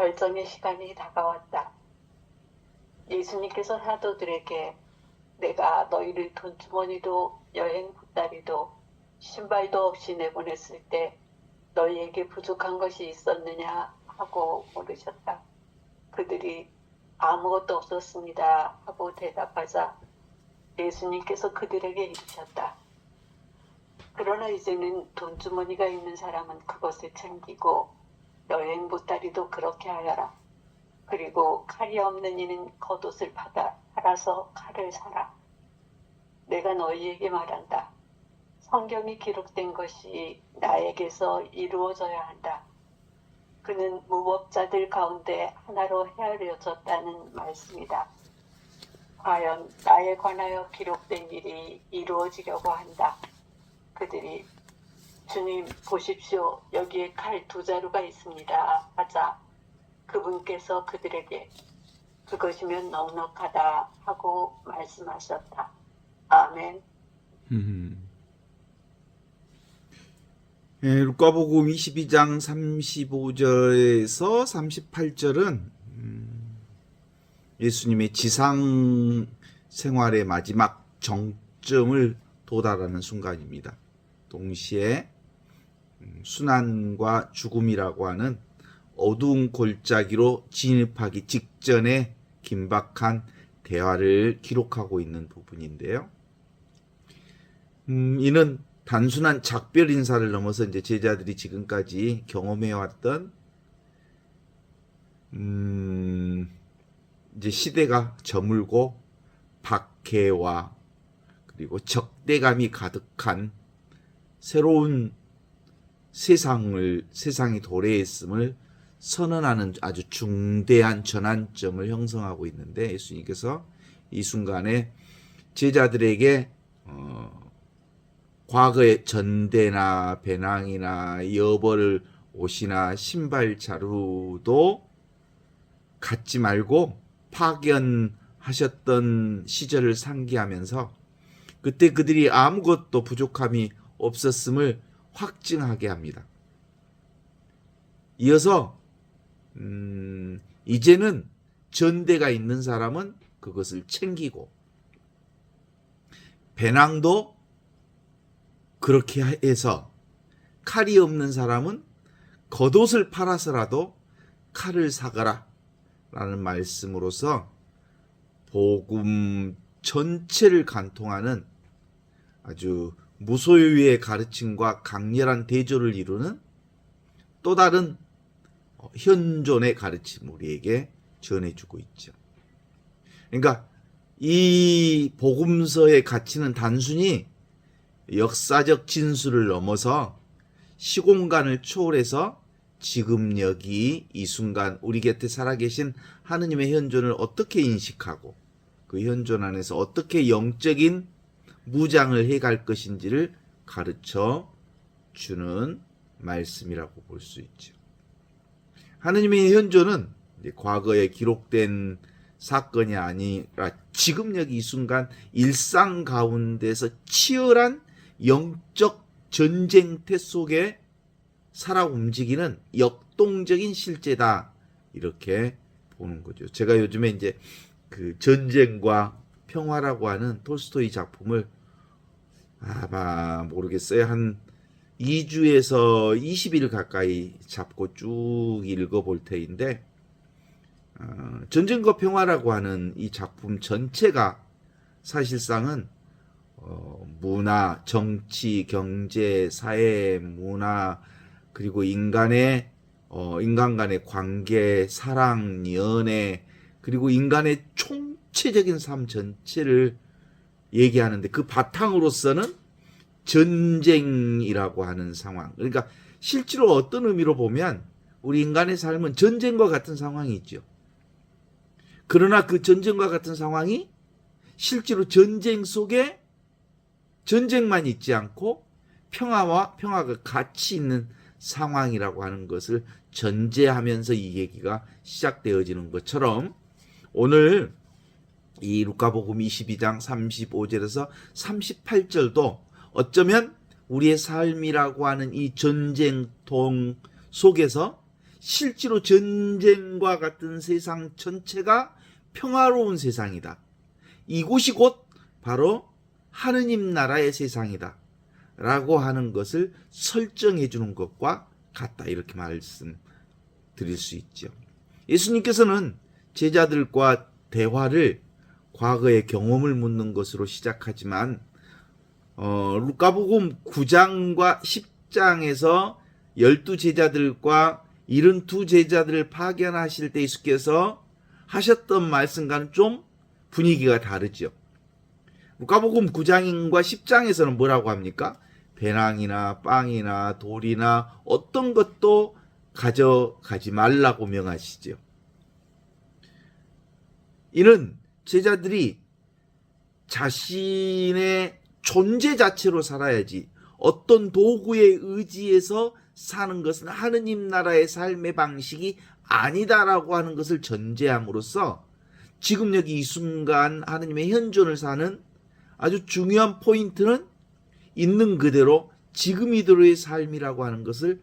결정의 시간이 다가왔다. 예수님께서 사도들에게 내가 너희를 돈주머니도 여행 보따리도 신발도 없이 내보냈을 때 너희에게 부족한 것이 있었느냐 하고 물으셨다. 그들이 아무것도 없었습니다 하고 대답하자 예수님께서 그들에게 이르셨다. 그러나 이제는 돈주머니가 있는 사람은 그것을 챙기고 여행 보따리도 그렇게 하여라. 그리고 칼이 없는 이는 겉옷을 팔아서 칼을 사라. 내가 너희에게 말한다. 성경이 기록된 것이 나에게서 이루어져야 한다. 그는 무법자들 가운데 하나로 헤아려졌다는 말씀이다. 과연 나에 관하여 기록된 일이 이루어지려고 한다. 그들이 주님 보십시오. 여기에 칼 2자루가 있습니다. 하자 그분께서 그들에게 그것이면 넉넉하다 하고 말씀하셨다. 아멘. 예, 루카복음 22장 35절에서 38절은 예수님의 지상 생활의 마지막 정점을 도달하는 순간입니다. 동시에 순환과 죽음이라고 하는 어두운 골짜기로 진입하기 직전에 긴박한 대화를 기록하고 있는 부분인데요. 이는 단순한 작별 인사를 넘어서 이제 제자들이 지금까지 경험해왔던 이제 시대가 저물고 박해와 그리고 적대감이 가득한 새로운 세상이 도래했음을 선언하는 아주 중대한 전환점을 형성하고 있는데 예수님께서 이 순간에 제자들에게 과거의 전대나 배낭이나 여벌 옷이나 신발 자루도 갖지 말고 파견하셨던 시절을 상기하면서 그때 그들이 아무것도 부족함이 없었음을 확증하게 합니다. 이어서 이제는 전대가 있는 사람은 그것을 챙기고 배낭도 그렇게 해서 칼이 없는 사람은 겉옷을 팔아서라도 칼을 사가라 라는 말씀으로서 복음 전체를 간통하는 아주 무소유의 가르침과 강렬한 대조를 이루는 또 다른 현존의 가르침 우리에게 전해주고 있죠. 그러니까 이 복음서의 가치는 단순히 역사적 진술을 넘어서 시공간을 초월해서 지금 여기 이 순간 우리 곁에 살아계신 하느님의 현존을 어떻게 인식하고 그 현존 안에서 어떻게 영적인 무장을 해갈 것인지를 가르쳐 주는 말씀이라고 볼 수 있죠. 하느님의 현존은 과거에 기록된 사건이 아니라 지금 여기 이 순간 일상 가운데서 치열한 영적 전쟁태 속에 살아 움직이는 역동적인 실제다 이렇게 보는 거죠. 제가 요즘에 이제 그 전쟁과 평화라고 하는 톨스토이 작품을 아마 모르겠어요. 한 2주에서 20일 가까이 잡고 쭉 읽어볼 테인데 전쟁과 평화라고 하는 이 작품 전체가 사실상은 문화, 정치, 경제, 사회, 문화 그리고 인간 간의 관계, 사랑, 연애 그리고 인간의 총체적인 삶 전체를 얘기하는데 그 바탕으로서는 전쟁이라고 하는 상황. 그러니까 실제로 어떤 의미로 보면 우리 인간의 삶은 전쟁과 같은 상황이죠. 그러나 그 전쟁과 같은 상황이 실제로 전쟁 속에 전쟁만 있지 않고 평화가 같이 있는 상황이라고 하는 것을 전제하면서 이 얘기가 시작되어지는 것처럼 오늘 이 루카복음 22장 35절에서 38절도 어쩌면 우리의 삶이라고 하는 이 전쟁통 속에서 실제로 전쟁과 같은 세상 전체가 평화로운 세상이다. 이곳이 곧 바로 하느님 나라의 세상이다. 라고 하는 것을 설정해 주는 것과 같다. 이렇게 말씀드릴 수 있죠. 예수님께서는 제자들과 대화를 과거의 경험을 묻는 것으로 시작하지만 루카복음 9장과 10장에서 12제자들과 72제자들을 파견하실 때 예수께서 하셨던 말씀과는 좀 분위기가 다르죠. 루카복음 9장과 10장에서는 뭐라고 합니까? 배낭이나 빵이나 돌이나 어떤 것도 가져가지 말라고 명하시죠. 이는 제자들이 자신의 존재 자체로 살아야지 어떤 도구에 의지해서 사는 것은 하느님 나라의 삶의 방식이 아니다라고 하는 것을 전제함으로써 지금 여기 이 순간 하느님의 현존을 사는 아주 중요한 포인트는 있는 그대로 지금 이대로의 삶이라고 하는 것을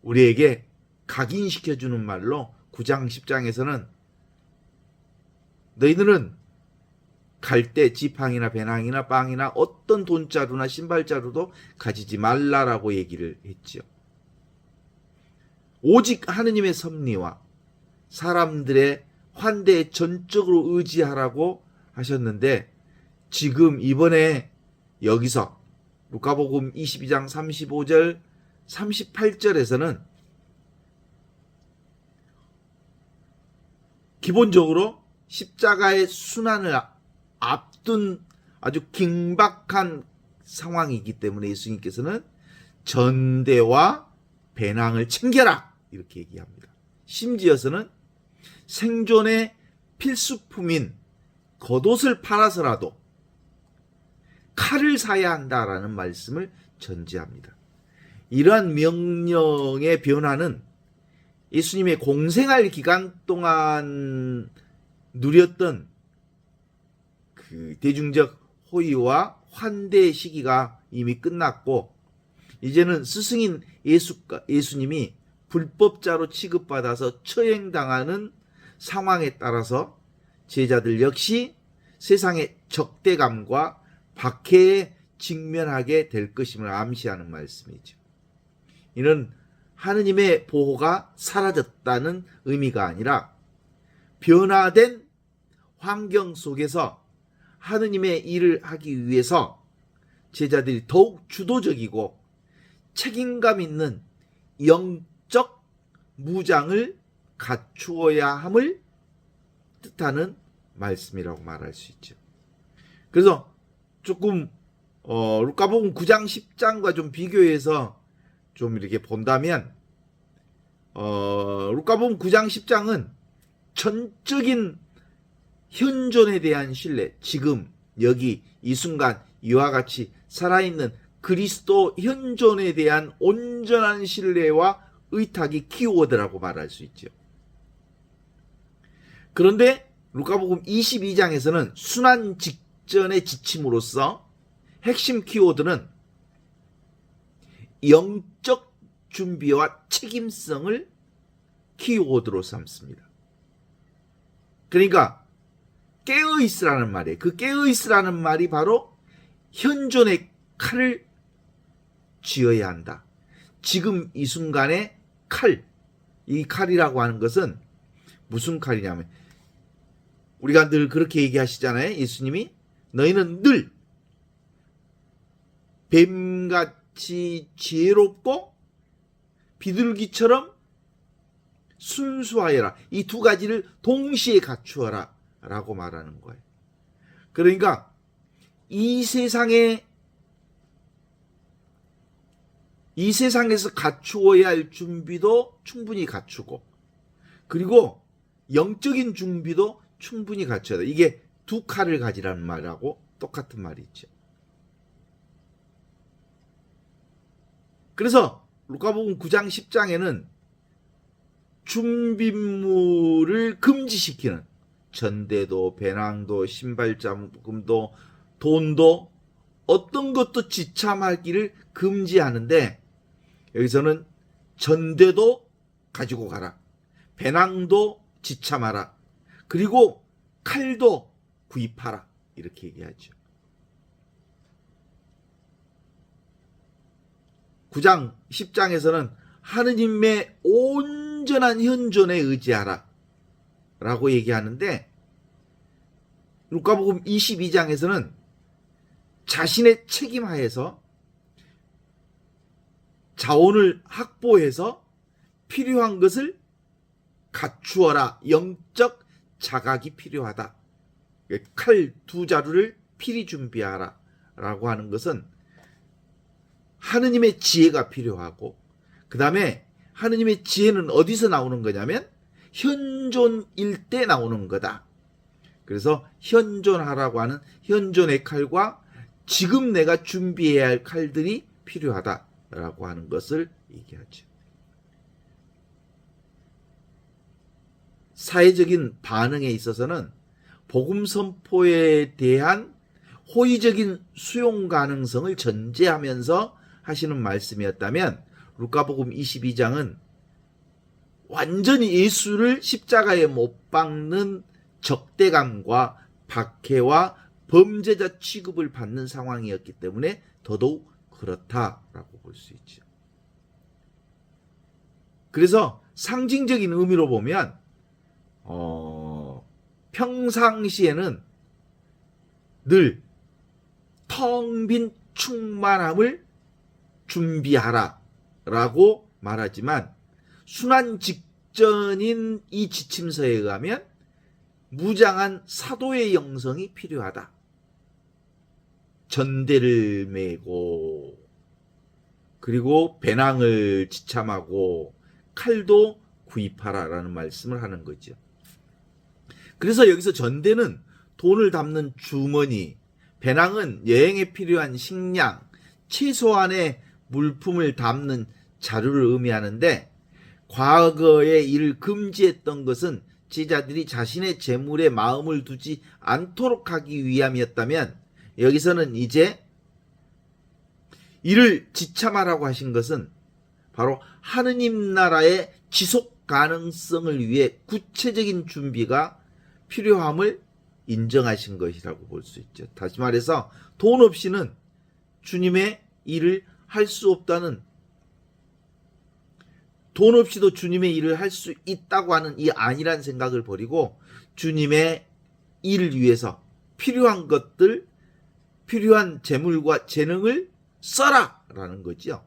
우리에게 각인시켜주는 말로 9장 10장에서는 너희들은 갈 때 지팡이나 배낭이나 빵이나 어떤 돈자루나 신발자루도 가지지 말라라고 얘기를 했지요. 오직 하느님의 섭리와 사람들의 환대에 전적으로 의지하라고 하셨는데 지금 이번에 여기서 루카복음 22장 35절 38절에서는 기본적으로 십자가의 순환을 앞둔 아주 긴박한 상황이기 때문에 예수님께서는 전대와 배낭을 챙겨라 이렇게 얘기합니다. 심지어서는 생존의 필수품인 겉옷을 팔아서라도 칼을 사야 한다라는 말씀을 전제합니다. 이러한 명령의 변화는 예수님의 공생활 기간 동안 누렸던 그 대중적 호의와 환대 시기가 이미 끝났고 이제는 스승인 예수님이 불법자로 취급받아서 처형당하는 상황에 따라서 제자들 역시 세상의 적대감과 박해에 직면하게 될 것임을 암시하는 말씀이죠. 이는 하느님의 보호가 사라졌다는 의미가 아니라 변화된 환경 속에서 하느님의 일을 하기 위해서 제자들이 더욱 주도적이고 책임감 있는 영적 무장을 갖추어야 함을 뜻하는 말씀이라고 말할 수 있죠. 그래서 조금 루카복음 9장 10장과 좀 비교해서 좀 이렇게 본다면 루카복음 9장 10장은 전적인 현존에 대한 신뢰, 지금 여기 이 순간 이와 같이 살아있는 그리스도 현존에 대한 온전한 신뢰와 의탁이 키워드라고 말할 수 있죠. 그런데 루카복음 22장에서는 순환 직전의 지침으로서 핵심 키워드는 영적 준비와 책임성을 키워드로 삼습니다. 그러니까 깨어있으라는 말이에요. 그 깨어있으라는 말이 바로 현존의 칼을 쥐어야 한다. 지금 이 순간의 칼, 이 칼이라고 하는 것은 무슨 칼이냐면 우리가 늘 그렇게 얘기하시잖아요. 예수님이 너희는 늘 뱀같이 지혜롭고 비둘기처럼 순수하여라. 이 두 가지를 동시에 갖추어라 라고 말하는 거예요. 그러니까 이 세상에서 갖추어야 할 준비도 충분히 갖추고 그리고 영적인 준비도 충분히 갖춰야 돼. 이게 두 칼을 가지라는 말하고 똑같은 말이죠. 그래서 루카복음 9장 10장에는 준비물을 금지시키는 전대도 배낭도 신발자금도 돈도 어떤 것도 지참하기를 금지하는데 여기서는 전대도 가지고 가라. 배낭도 지참하라. 그리고 칼도 구입하라. 이렇게 얘기하죠. 9장 10장에서는 하느님의 온전한 현존에 의지하라 라고 얘기하는데, 루카복음 22장에서는 자신의 책임하에서 자원을 확보해서 필요한 것을 갖추어라. 영적 자각이 필요하다. 칼 2자루를 필히 준비하라 라고 하는 것은 하느님의 지혜가 필요하고, 그 다음에 하느님의 지혜는 어디서 나오는 거냐면 현존일 때 나오는 거다. 그래서 현존하라고 하는 현존의 칼과 지금 내가 준비해야 할 칼들이 필요하다라고 하는 것을 얘기하죠. 사회적인 반응에 있어서는 복음 선포에 대한 호의적인 수용 가능성을 전제하면서 하시는 말씀이었다면, 루카복음 22장은 완전히 예수를 십자가에 못 박는 적대감과 박해와 범죄자 취급을 받는 상황이었기 때문에 더더욱 그렇다라고 볼 수 있죠. 그래서 상징적인 의미로 보면 평상시에는 늘 텅 빈 충만함을 준비하라 라고 말하지만, 순환 직전인 이 지침서에 의하면 무장한 사도의 영성이 필요하다. 전대를 메고, 그리고 배낭을 지참하고 칼도 구입하라 라는 말씀을 하는 거죠. 그래서 여기서 전대는 돈을 담는 주머니, 배낭은 여행에 필요한 식량, 최소한의 물품을 담는 자료를 의미하는데, 과거에 이를 금지했던 것은 제자들이 자신의 재물에 마음을 두지 않도록 하기 위함이었다면, 여기서는 이제 이를 지참하라고 하신 것은 바로 하느님 나라의 지속 가능성을 위해 구체적인 준비가 필요함을 인정하신 것이라고 볼 수 있죠. 다시 말해서 돈 없이는 주님의 일을 할 수 없다는, 돈 없이도 주님의 일을 할 수 있다고 하는 이 아니란 생각을 버리고 주님의 일을 위해서 필요한 것들, 필요한 재물과 재능을 써라 라는 거죠.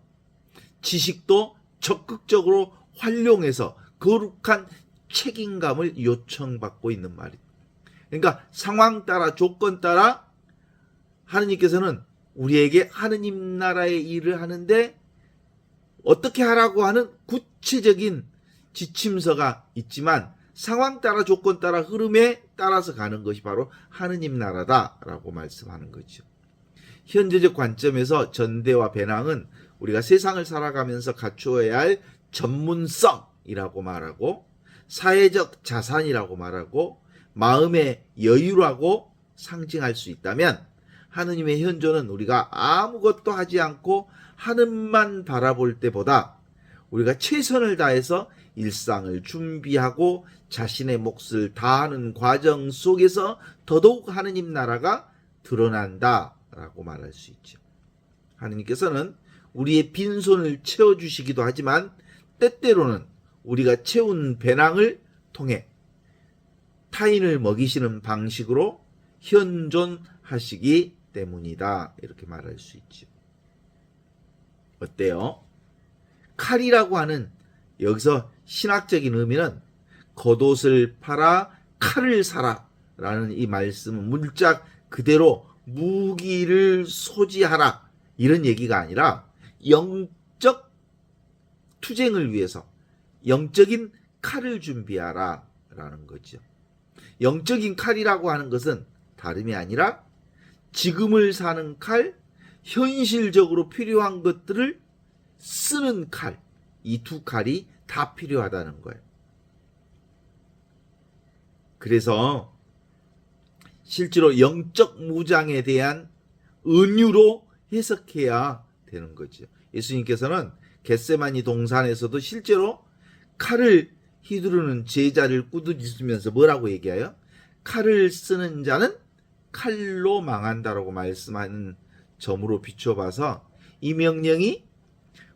지식도 적극적으로 활용해서 거룩한 책임감을 요청받고 있는 말입니다. 그러니까 상황 따라, 조건 따라 하느님께서는 우리에게 하느님 나라의 일을 하는데 어떻게 하라고 하는 구체적인 지침서가 있지만, 상황 따라, 조건 따라, 흐름에 따라서 가는 것이 바로 하느님 나라다라고 말씀하는 거죠. 현재적 관점에서 전대와 배낭은 우리가 세상을 살아가면서 갖추어야 할 전문성이라고 말하고, 사회적 자산이라고 말하고, 마음의 여유라고 상징할 수 있다면, 하느님의 현존은 우리가 아무것도 하지 않고 하늘만 바라볼 때보다 우리가 최선을 다해서 일상을 준비하고 자신의 몫을 다하는 과정 속에서 더더욱 하느님 나라가 드러난다라고 말할 수 있죠. 하느님께서는 우리의 빈손을 채워주시기도 하지만, 때때로는 우리가 채운 배낭을 통해 타인을 먹이시는 방식으로 현존하시기 때문이다, 이렇게 말할 수 있죠. 어때요? 칼이라고 하는, 여기서 신학적인 의미는 겉옷을 팔아 칼을 사라 라는 이 말씀은 문짝 그대로 무기를 소지하라 이런 얘기가 아니라 영적 투쟁을 위해서 영적인 칼을 준비하라 라는 거죠. 영적인 칼이라고 하는 것은 다름이 아니라 지금을 사는 칼, 현실적으로 필요한 것들을 쓰는 칼, 이 두 칼이 다 필요하다는 거예요. 그래서 실제로 영적 무장에 대한 은유로 해석해야 되는 거죠. 예수님께서는 겟세마니 동산에서도 실제로 칼을 휘두르는 제자를 꾸짖으면서 뭐라고 얘기해요? 칼을 쓰는 자는 칼로 망한다라고 말씀하는 점으로 비춰봐서 이 명령이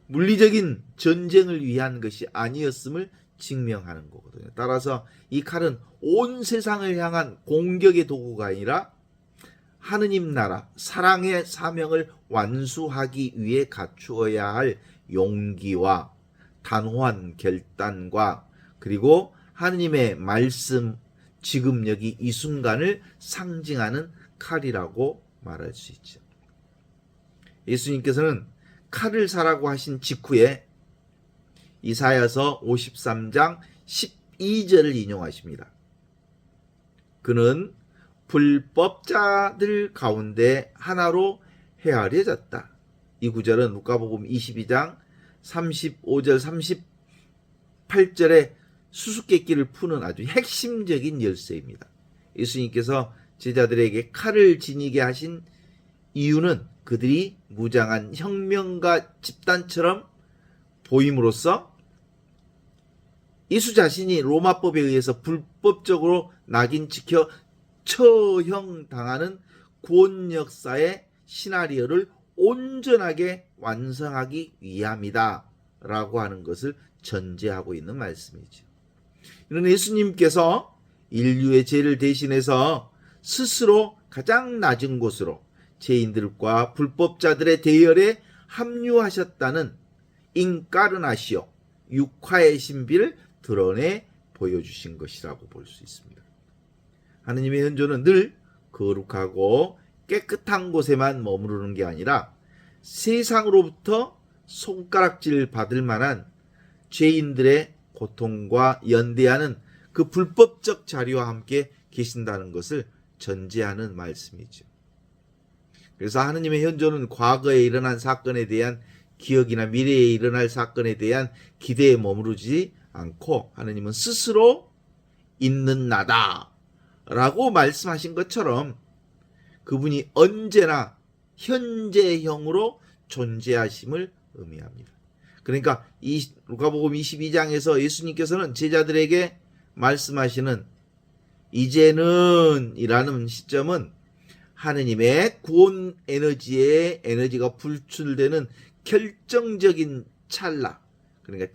물리적인 전쟁을 위한 것이 아니었음을 증명하는 거거든요. 따라서 이 칼은 온 세상을 향한 공격의 도구가 아니라 하느님 나라, 사랑의 사명을 완수하기 위해 갖추어야 할 용기와 단호한 결단과 그리고 하느님의 말씀, 지금 여기 이 순간을 상징하는 칼이라고 말할 수 있죠. 예수님께서는 칼을 사라고 하신 직후에 이사야서 53장 12절을 인용하십니다. 그는 불법자들 가운데 하나로 헤아려졌다. 이 구절은 누가복음 22장 35절 38절의 수수께끼를 푸는 아주 핵심적인 열쇠입니다. 예수님께서 제자들에게 칼을 지니게 하신 이유는 그들이 무장한 혁명가 집단처럼 보임으로써 예수 자신이 로마법에 의해서 불법적으로 낙인 찍혀 처형당하는 구원 역사의 시나리오를 온전하게 완성하기 위함이다 라고 하는 것을 전제하고 있는 말씀이죠. 이는 예수님께서 인류의 죄를 대신해서 스스로 가장 낮은 곳으로 죄인들과 불법자들의 대열에 합류하셨다는 인카르나시오, 육화의 신비를 드러내 보여주신 것이라고 볼 수 있습니다. 하느님의 현존은 늘 거룩하고 깨끗한 곳에만 머무르는 게 아니라 세상으로부터 손가락질 받을 만한 죄인들의 고통과 연대하는 그 불법적 자리와 함께 계신다는 것을 전제하는 말씀이죠. 그래서 하느님의 현존은 과거에 일어난 사건에 대한 기억이나 미래에 일어날 사건에 대한 기대에 머무르지 않고 하느님은 스스로 있는 나다 라고 말씀하신 것처럼 그분이 언제나 현재형으로 존재하심을 의미합니다. 그러니까 이 누가복음 22장에서 예수님께서는 제자들에게 말씀하시는 이제는 이라는 시점은 하느님의 구원 에너지가 불출되는 결정적인 찰나, 그러니까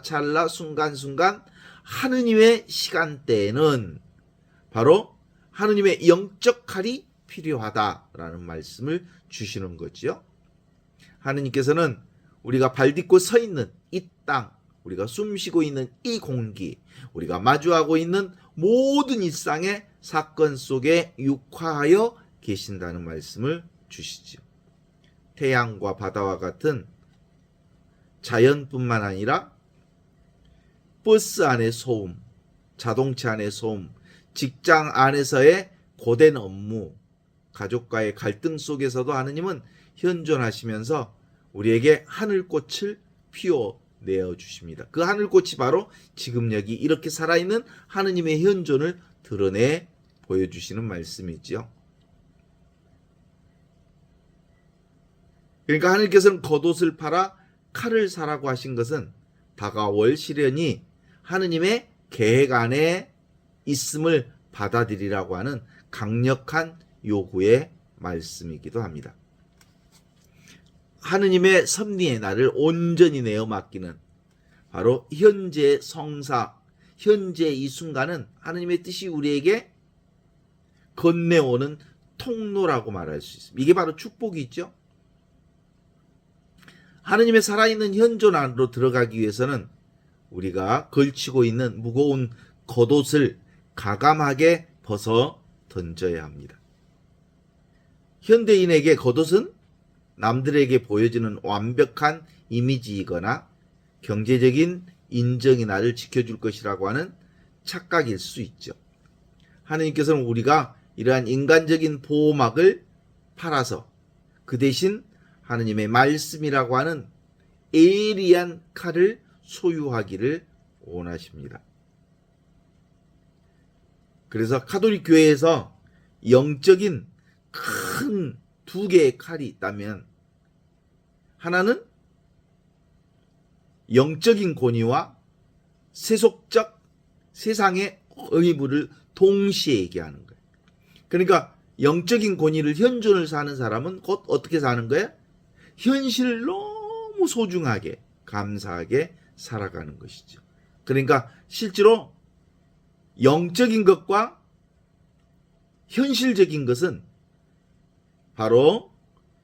찰나 순간순간 하느님의 시간대에는 바로 하느님의 영적 칼이 필요하다라는 말씀을 주시는 거죠. 하느님께서는 우리가 발딛고 서 있는 이 땅, 우리가 숨쉬고 있는 이 공기, 우리가 마주하고 있는 모든 일상의 사건 속에 육화하여 계신다는 말씀을 주시죠. 태양과 바다와 같은 자연뿐만 아니라 버스 안의 소음, 자동차 안의 소음, 직장 안에서의 고된 업무, 가족과의 갈등 속에서도 하느님은 현존하시면서 우리에게 하늘꽃을 피워내어 주십니다. 그 하늘꽃이 바로 지금 여기 이렇게 살아있는 하느님의 현존을 드러내 보여주시는 말씀이지요. 그러니까 하느님께서는 겉옷을 팔아 칼을 사라고 하신 것은 다가올 시련이 하느님의 계획 안에 있음을 받아들이라고 하는 강력한 요구의 말씀이기도 합니다. 하느님의 섭리에 나를 온전히 내어 맡기는 바로 현재의 성사, 현재의 이 순간은 하느님의 뜻이 우리에게 건네오는 통로라고 말할 수 있습니다. 이게 바로 축복이 있죠. 하느님의 살아있는 현존 안으로 들어가기 위해서는 우리가 걸치고 있는 무거운 겉옷을 가감하게 벗어 던져야 합니다. 현대인에게 겉옷은 남들에게 보여지는 완벽한 이미지이거나 경제적인 인정이 나를 지켜줄 것이라고 하는 착각일 수 있죠. 하느님께서는 우리가 이러한 인간적인 보호막을 팔아서 그 대신 하느님의 말씀이라고 하는 예리한 칼을 소유하기를 원하십니다. 그래서 가톨릭 교회에서 영적인 큰 두 개의 칼이 있다면 하나는 영적인 권위와 세속적 세상의 의무를 동시에 얘기하는 거예요. 그러니까 영적인 권위를 현존을 사는 사람은 곧 어떻게 사는 거예요? 현실을 너무 소중하게 감사하게 살아가는 것이죠. 그러니까 실제로 영적인 것과 현실적인 것은 바로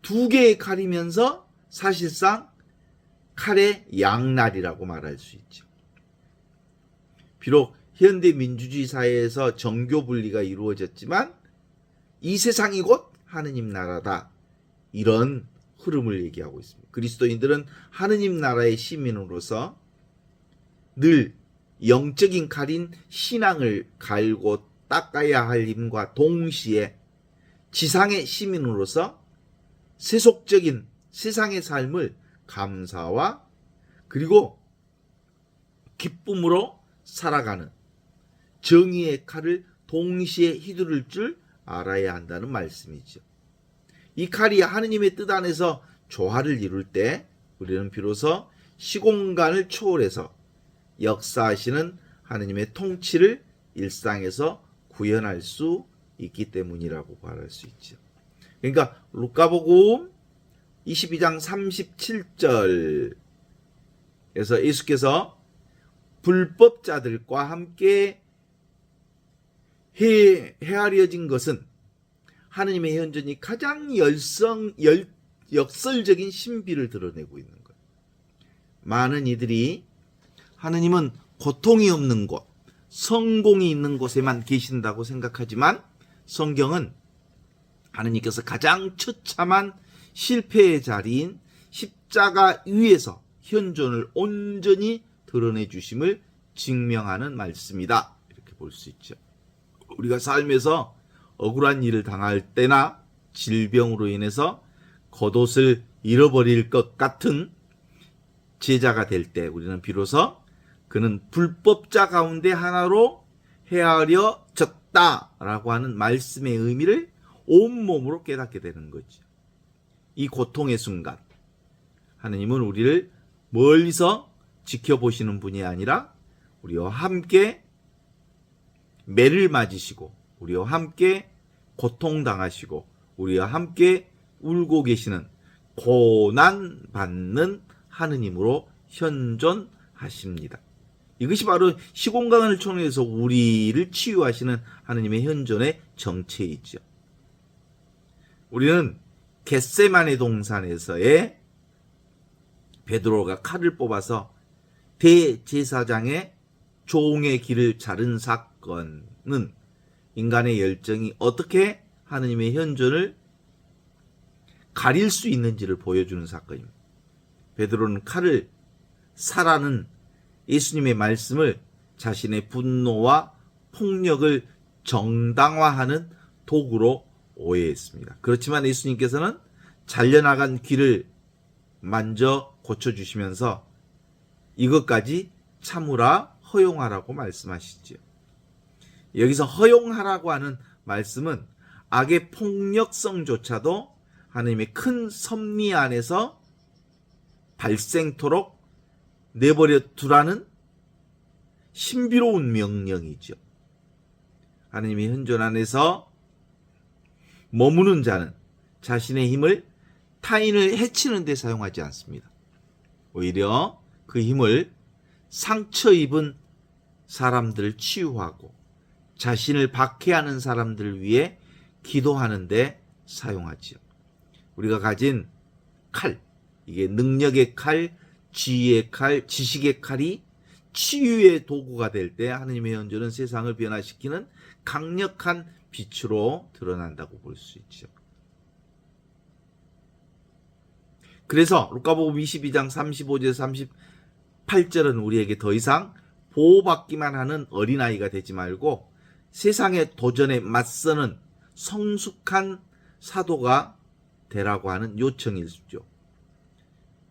두 개의 칼이면서 사실상 칼의 양날이라고 말할 수 있죠. 비록 현대 민주주의 사회에서 정교 분리가 이루어졌지만 이 세상이 곧 하느님 나라다. 이런 흐름을 얘기하고 있습니다. 그리스도인들은 하느님 나라의 시민으로서 늘 영적인 칼인 신앙을 갈고 닦아야 할 힘과 동시에 지상의 시민으로서 세속적인 세상의 삶을 감사와 그리고 기쁨으로 살아가는 정의의 칼을 동시에 휘두를 줄 알아야 한다는 말씀이죠. 이 칼이 하느님의 뜻 안에서 조화를 이룰 때 우리는 비로소 시공간을 초월해서 역사하시는 하느님의 통치를 일상에서 구현할 수 있기 때문이라고 말할 수 있죠. 그러니까 루카복음 22장 37절에서 예수께서 불법자들과 함께 헤아려진 것은 하느님의 현존이 가장 역설적인 신비를 드러내고 있는 거예요. 많은 이들이 하느님은 고통이 없는 곳, 성공이 있는 곳에만 계신다고 생각하지만 성경은 하느님께서 가장 처참한 실패의 자리인 십자가 위에서 현존을 온전히 드러내 주심을 증명하는 말씀이다. 이렇게 볼 수 있죠. 우리가 삶에서 억울한 일을 당할 때나 질병으로 인해서 겉옷을 잃어버릴 것 같은 제자가 될 때 우리는 비로소 그는 불법자 가운데 하나로 헤아려졌다라고 하는 말씀의 의미를 온몸으로 깨닫게 되는 거죠. 이 고통의 순간 하느님은 우리를 멀리서 지켜보시는 분이 아니라 우리와 함께 매를 맞으시고 우리와 함께 고통당하시고 우리와 함께 울고 계시는 고난받는 하느님으로 현존하십니다. 이것이 바로 시공간을 통해서 우리를 치유하시는 하느님의 현존의 정체이죠. 우리는 겟세마네 동산에서의 베드로가 칼을 뽑아서 대제사장의 종의 길을 자른 사건은 인간의 열정이 어떻게 하느님의 현존을 가릴 수 있는지를 보여주는 사건입니다. 베드로는 칼을 사라는 예수님의 말씀을 자신의 분노와 폭력을 정당화하는 도구로 오해했습니다. 그렇지만 예수님께서는 잘려나간 귀를 만져 고쳐주시면서 이것까지 참으라 허용하라고 말씀하시죠. 여기서 허용하라고 하는 말씀은 악의 폭력성조차도 하나님의 큰 섭리 안에서 발생토록 내버려 두라는 신비로운 명령이죠. 하나님의 현존 안에서 머무는 자는 자신의 힘을 타인을 해치는 데 사용하지 않습니다. 오히려 그 힘을 상처 입은 사람들을 치유하고 자신을 박해하는 사람들을 위해 기도하는 데 사용하지요. 우리가 가진 칼, 이게 능력의 칼, 지혜의 칼, 지식의 칼이 치유의 도구가 될 때 하나님의 현존은 세상을 변화시키는 강력한 빛으로 드러난다고 볼 수 있죠. 그래서 루카복음 22장 35절 38절은 우리에게 더 이상 보호받기만 하는 어린아이가 되지 말고 세상의 도전에 맞서는 성숙한 사도가 되라고 하는 요청이죠.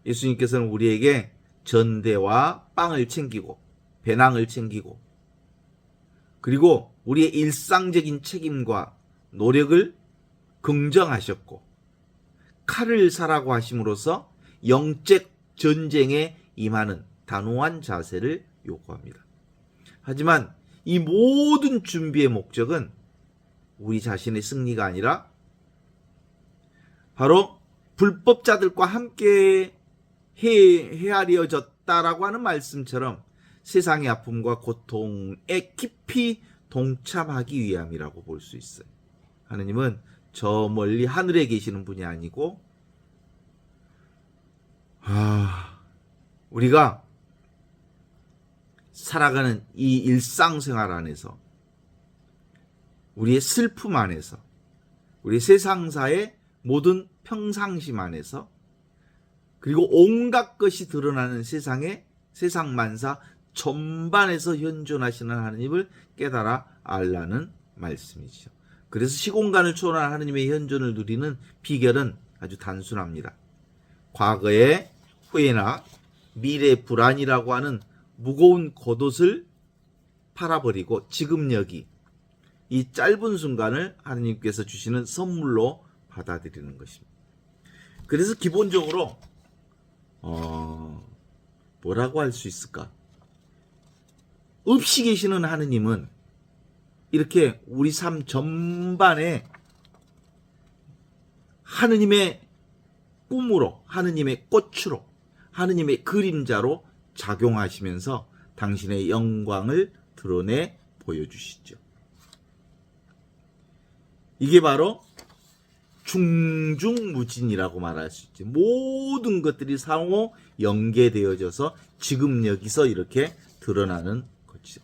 예수님께서는 우리에게 전대와 빵을 챙기고 배낭을 챙기고 그리고 우리의 일상적인 책임과 노력을 긍정하셨고 칼을 사라고 하심으로써 영적 전쟁에 임하는 단호한 자세를 요구합니다. 하지만 이 모든 준비의 목적은 우리 자신의 승리가 아니라 바로 불법자들과 함께 헤아려졌다라고 하는 말씀처럼 세상의 아픔과 고통에 깊이 동참하기 위함이라고 볼 수 있어요. 하느님은 저 멀리 하늘에 계시는 분이 아니고 우리가 살아가는 이 일상생활 안에서 우리의 슬픔 안에서 우리 세상사의 모든 평상심 안에서 그리고 온갖 것이 드러나는 세상 만사 전반에서 현존하시는 하느님을 깨달아 알라는 말씀이죠. 그래서 시공간을 초월한 하느님의 현존을 누리는 비결은 아주 단순합니다. 과거의 후회나 미래의 불안이라고 하는 무거운 겉옷을 팔아버리고 지금 여기 이 짧은 순간을 하느님께서 주시는 선물로 받아들이는 것입니다. 그래서 기본적으로 뭐라고 할 수 있을까? 없이 계시는 하느님은 이렇게 우리 삶 전반에 하느님의 꿈으로, 하느님의 꽃으로, 하느님의 그림자로 작용하시면서 당신의 영광을 드러내 보여주시죠. 이게 바로 중중무진이라고 말할 수 있죠. 모든 것들이 상호 연계되어져서 지금 여기서 이렇게 드러나는 거죠.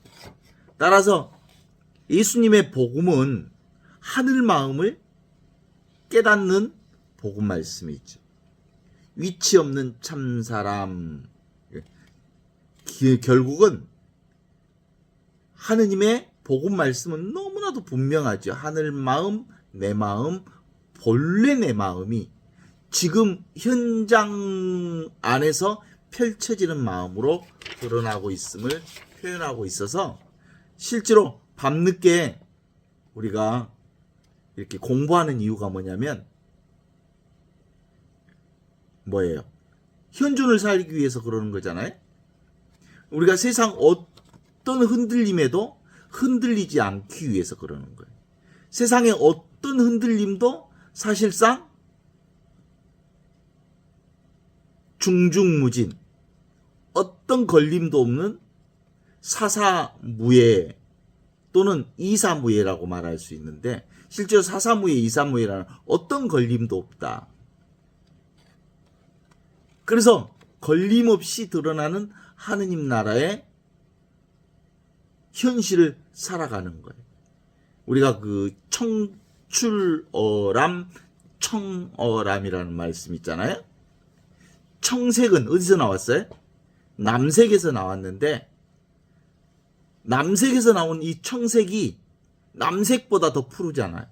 따라서 예수님의 복음은 하늘 마음을 깨닫는 복음 말씀이죠. 위치 없는 참사람. 결국은 하느님의 복음 말씀은 너무나도 분명하죠. 하늘 마음, 내 마음, 본래 내 마음이 지금 현장 안에서 펼쳐지는 마음으로 드러나고 있음을 표현하고 있어서 실제로 밤늦게 우리가 이렇게 공부하는 이유가 뭐냐면 뭐예요? 현존을 살기 위해서 그러는 거잖아요. 우리가 세상 어떤 흔들림에도 흔들리지 않기 위해서 그러는 거예요. 세상의 어떤 흔들림도 사실상 중중무진, 어떤 걸림도 없는 사사무예 또는 이사무예라고 말할 수 있는데 실제로 사사무예, 이사무예라는 어떤 걸림도 없다. 그래서 걸림없이 드러나는 하느님 나라의 현실을 살아가는 거예요. 우리가 그 청어람이라는 말씀 있잖아요. 청색은 어디서 나왔어요? 남색에서 나왔는데 남색에서 나온 이 청색이 남색보다 더 푸르잖아요.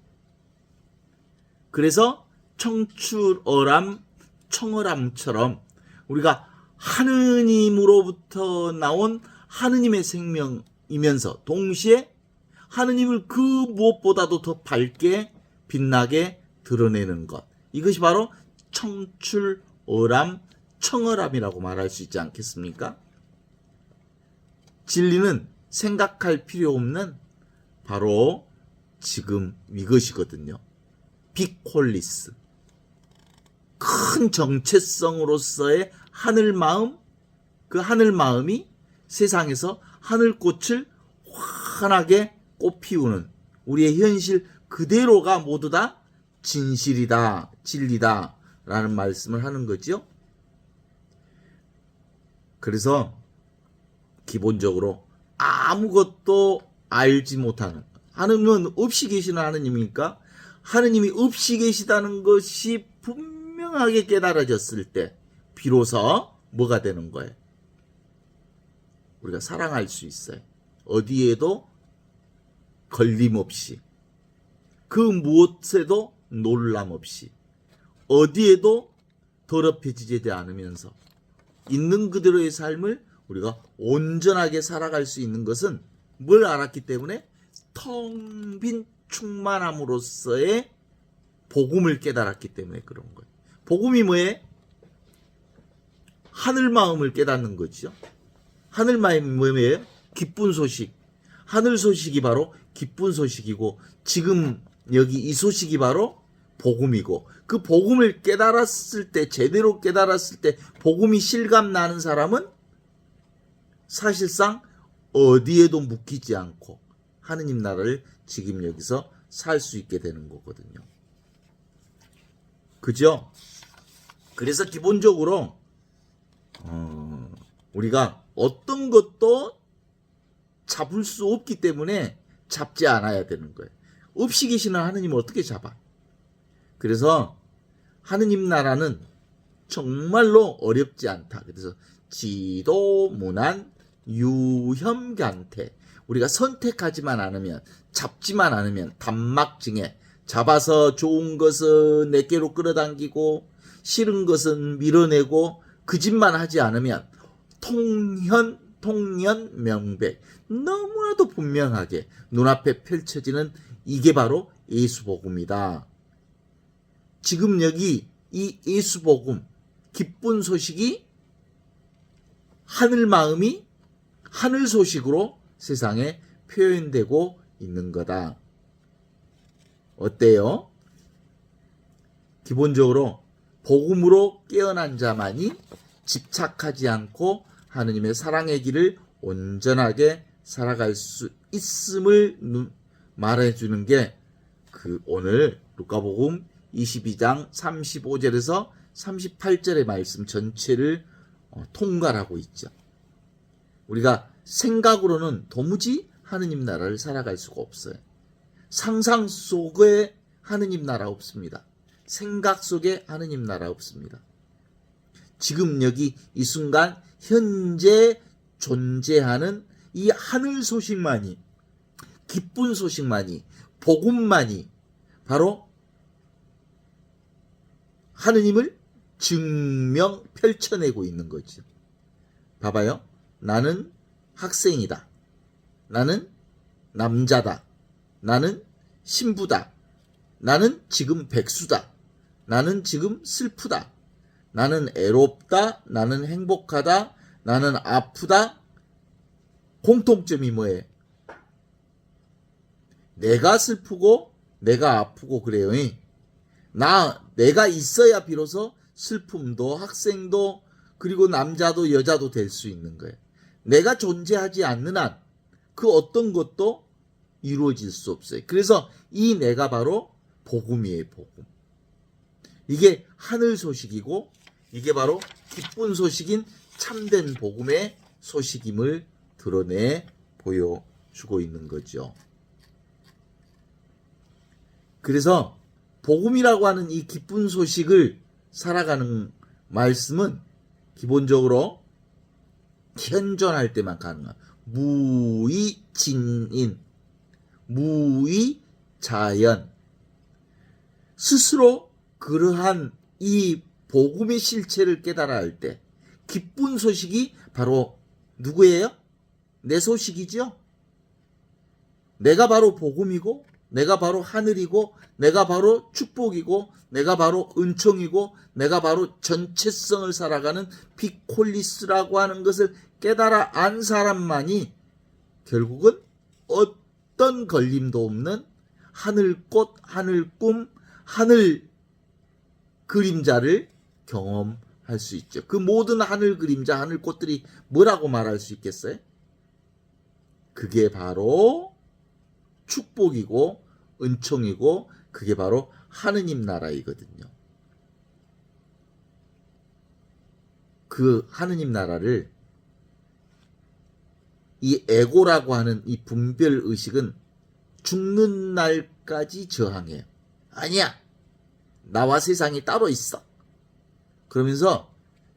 그래서 청어람처럼 우리가 하느님으로부터 나온 하느님의 생명이면서 동시에 하느님을 그 무엇보다도 더 밝게 빛나게 드러내는 것. 이것이 바로 청어람이라고 말할 수 있지 않겠습니까? 진리는 생각할 필요 없는 바로 지금 이것이거든요. 빅홀리스. 큰 정체성으로서의 하늘 마음, 그 하늘 마음이 세상에서 하늘꽃을 환하게 꽃피우는 우리의 현실 그대로가 모두 다 진실이다, 진리다 라는 말씀을 하는 거죠. 그래서 기본적으로 아무것도 알지 못하는 하느님은 없이 계시는 하느님이니까 하느님이 없이 계시다는 것이 분명하게 깨달아졌을 때 비로소 뭐가 되는 거예요? 우리가 사랑할 수 있어요. 어디에도 걸림없이 그 무엇에도 놀람 없이 어디에도 더럽혀지지 않으면서 있는 그대로의 삶을 우리가 온전하게 살아갈 수 있는 것은 뭘 알았기 때문에 텅 빈 충만함으로써의 복음을 깨달았기 때문에 그런 거예요. 복음이 뭐예요? 하늘 마음을 깨닫는 거죠. 하늘 마음이 뭐예요? 기쁜 소식, 하늘 소식이 바로 기쁜 소식이고 지금 여기 이 소식이 바로 복음이고 그 복음을 깨달았을 때 제대로 깨달았을 때 복음이 실감 나는 사람은 사실상 어디에도 묶이지 않고 하느님 나라를 지금 여기서 살 수 있게 되는 거거든요. 그죠? 그래서 기본적으로 우리가 어떤 것도 잡을 수 없기 때문에 잡지 않아야 되는 거예요. 없이 계시는 하느님을 어떻게 잡아? 그래서 하느님 나라는 정말로 어렵지 않다. 그래서 지도문안 유혐간태. 우리가 선택하지만 않으면 잡지만 않으면 단막증에 잡아서 좋은 것은 내게로 끌어당기고 싫은 것은 밀어내고 그 짓만 하지 않으면 통년명백 너무나도 분명하게 눈앞에 펼쳐지는 이게 바로 예수복음이다. 지금 여기 이 예수복음 기쁜 소식이 하늘 마음이 하늘 소식으로 세상에 표현되고 있는 거다. 어때요? 기본적으로 복음으로 깨어난 자만이 집착하지 않고 하느님의 사랑의 길을 온전하게 살아갈 수 있음을 말해주는 게 그 오늘 루카복음 22장 35절에서 38절의 말씀 전체를 통괄하고 있죠. 우리가 생각으로는 도무지 하느님 나라를 살아갈 수가 없어요. 상상 속에 하느님 나라 없습니다. 생각 속에 하느님 나라 없습니다. 지금 여기 이 순간 현재 존재하는 이 하늘 소식만이 기쁜 소식만이 복음만이 바로 하느님을 증명 펼쳐내고 있는 거죠. 봐봐요. 나는 학생이다. 나는 남자다. 나는 신부다. 나는 지금 백수다. 나는 지금 슬프다. 나는 애롭다. 나는 행복하다. 나는 아프다. 공통점이 뭐예요? 내가 슬프고 내가 아프고 그래요. 내가 있어야 비로소 슬픔도 학생도 그리고 남자도 여자도 될 수 있는 거예요. 내가 존재하지 않는 한 그 어떤 것도 이루어질 수 없어요. 그래서 이 내가 바로 복음이에요. 복음. 이게 하늘 소식이고 이게 바로 기쁜 소식인 참된 복음의 소식임을 드러내 보여주고 있는 거죠. 그래서 복음이라고 하는 이 기쁜 소식을 살아가는 말씀은 기본적으로 현존할 때만 가능한 무의진인, 무의자연, 스스로 그러한 이 복음의 실체를 깨달아 할 때 기쁜 소식이 바로 누구예요? 내 소식이죠. 내가 바로 복음이고 내가 바로 하늘이고 내가 바로 축복이고 내가 바로 은총이고 내가 바로 전체성을 살아가는 피콜리스라고 하는 것을 깨달아 안 사람만이 결국은 어떤 걸림도 없는 하늘꽃, 하늘꿈, 하늘 그림자를 경험할 수 있죠. 그 모든 하늘 그림자, 하늘꽃들이 뭐라고 말할 수 있겠어요? 그게 바로 축복이고 은총이고 그게 바로 하느님 나라이거든요. 그 하느님 나라를 이 에고라고 하는 이 분별 의식은 죽는 날까지 저항해요. 아니야. 나와 세상이 따로 있어. 그러면서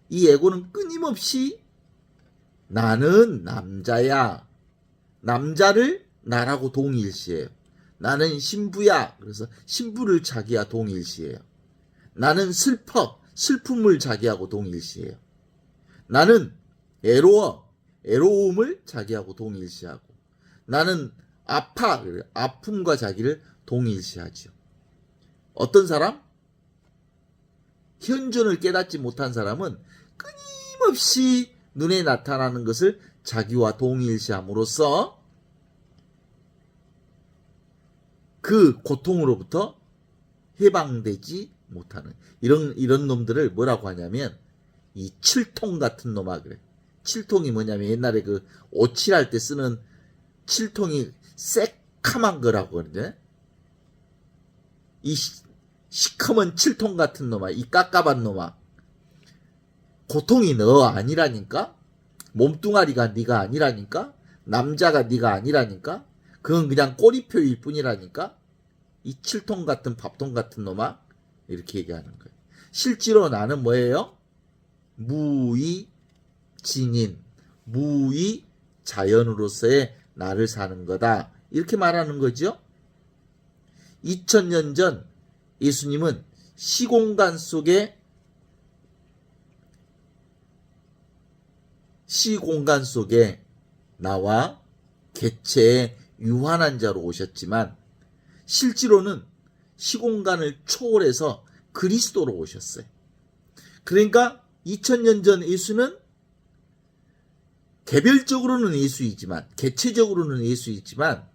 이 에고는 끊임없이 나는 남자야. 남자를 나라고 동일시해요. 나는 신부야. 그래서 신부를 자기와 동일시해요. 나는 슬퍼. 슬픔을 자기하고 동일시해요. 나는 애로워. 애로움을 자기하고 동일시하고 나는 아파. 아픔과 자기를 동일시하죠. 어떤 사람? 현존을 깨닫지 못한 사람은 끊임없이 눈에 나타나는 것을 자기와 동일시함으로써 그 고통으로부터 해방되지 못하는 이런 놈들을 뭐라고 하냐면 이 칠통 같은 놈아 그래. 칠통이 뭐냐면 옛날에 그 오칠할 때 쓰는 칠통이 새카만 거라고 그러는데 이 시커먼 칠통 같은 놈아, 이 깝깝한 놈아, 고통이 너 아니라니까? 몸뚱아리가 네가 아니라니까? 남자가 네가 아니라니까? 그건 그냥 꼬리표일 뿐이라니까? 이 칠통 같은 밥통 같은 놈아, 이렇게 얘기하는 거예요. 실제로 나는 뭐예요? 무의진인, 무의자연으로서의 나를 사는 거다, 이렇게 말하는 거죠. 2000년 전 예수님은 시공간 속에 나와 개체의 유한한 자로 오셨지만 실제로는 시공간을 초월해서 그리스도로 오셨어요. 그러니까 2000년 전 예수는 개별적으로는 예수이지만, 개체적으로는 예수이지만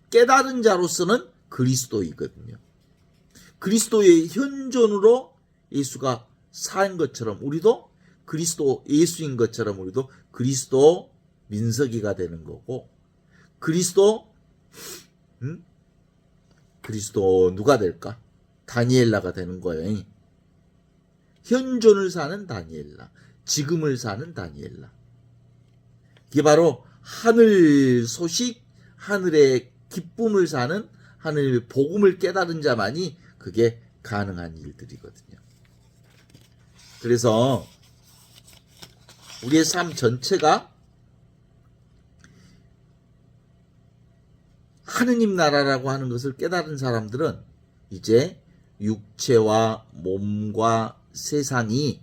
깨달은 자로서는 그리스도이거든요. 그리스도의 현존으로 예수가 산 것처럼 우리도 그리스도 예수인 것처럼 우리도 그리스도 민석이가 되는 거고, 그리스도 누가 될까? 다니엘라가 되는 거예요. 현존을 사는 다니엘라, 지금을 사는 다니엘라. 이게 바로 하늘 소식, 하늘의 기쁨을 사는, 하늘의 복음을 깨달은 자만이 그게 가능한 일들이거든요. 그래서 우리의 삶 전체가 하느님 나라라고 하는 것을 깨달은 사람들은 이제 육체와 몸과 세상이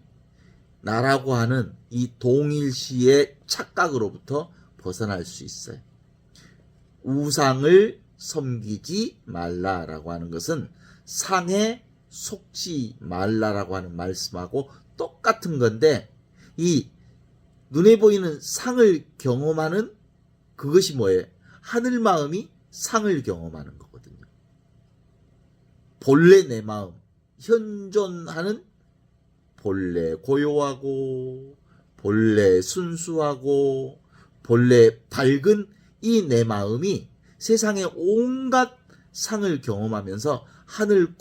나라고 하는 이 동일시의 착각으로부터 벗어날 수 있어요. 우상을 섬기지 말라라고 하는 것은 상에 속지 말라라고 하는 말씀하고 똑같은 건데, 이 눈에 보이는 상을 경험하는 그것이 뭐예요? 하늘 마음이 상을 경험하는 거거든요. 본래 내 마음, 현존하는 본래 고요하고 본래 순수하고 본래 밝은 이 내 마음이 세상의 온갖 상을 경험하면서 하늘